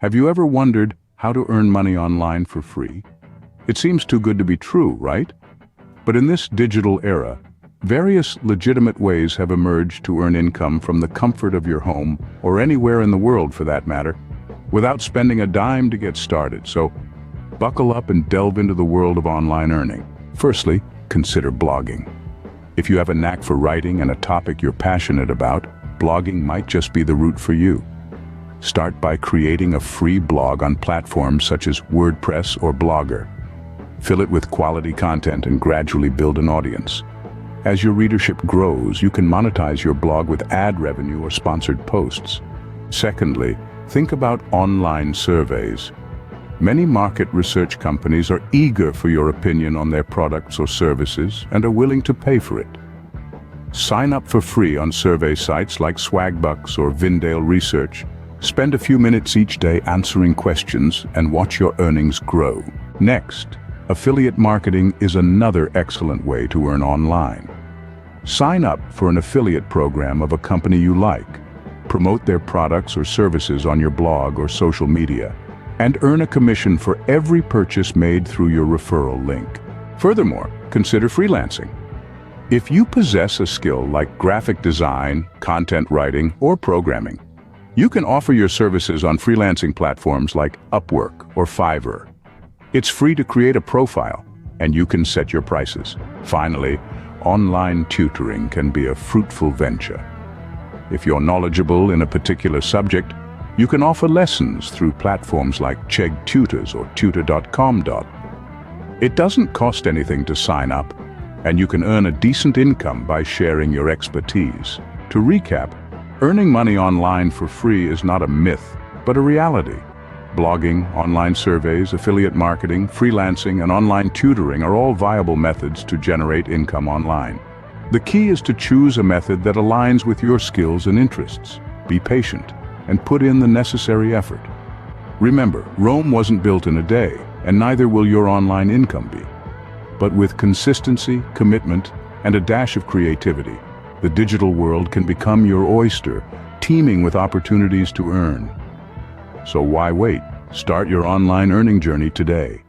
Have you ever wondered how to earn money online for free? It seems too good to be true, right? But in this digital era, various legitimate ways have emerged to earn income from the comfort of your home, or anywhere in the world for that matter, without spending a dime to get started. So, buckle up and delve into the world of online earning. Firstly, consider blogging. If you have a knack for writing and a topic you're passionate about, blogging might just be the route for you. Start by creating a free blog on platforms such as WordPress or Blogger. Fill it with quality content and gradually build an audience. As your readership grows, you can monetize your blog with ad revenue or sponsored posts. Secondly, think about online surveys. Many market research companies are eager for your opinion on their products or services and are willing to pay for it. Sign up for free on survey sites like Swagbucks or Vindale Research. Spend a few minutes each day answering questions and watch your earnings grow. Next, affiliate marketing is another excellent way to earn online. Sign up for an affiliate program of a company you like. Promote their products or services on your blog or social media, and earn a commission for every purchase made through your referral link. Furthermore, consider freelancing. If you possess a skill like graphic design, content writing, or programming, you can offer your services on freelancing platforms like Upwork or Fiverr. It's free to create a profile, and you can set your prices. Finally, online tutoring can be a fruitful venture. If you're knowledgeable in a particular subject, you can offer lessons through platforms like Chegg Tutors or tutor.com. It doesn't cost anything to sign up, and you can earn a decent income by sharing your expertise. To recap, earning money online for free is not a myth, but a reality. Blogging, online surveys, affiliate marketing, freelancing, and online tutoring are all viable methods to generate income online. The key is to choose a method that aligns with your skills and interests. Be patient and put in the necessary effort. Remember, Rome wasn't built in a day, and neither will your online income be. But with consistency, commitment, and a dash of creativity, the digital world can become your oyster, teeming with opportunities to earn. So why wait? Start your online earning journey today.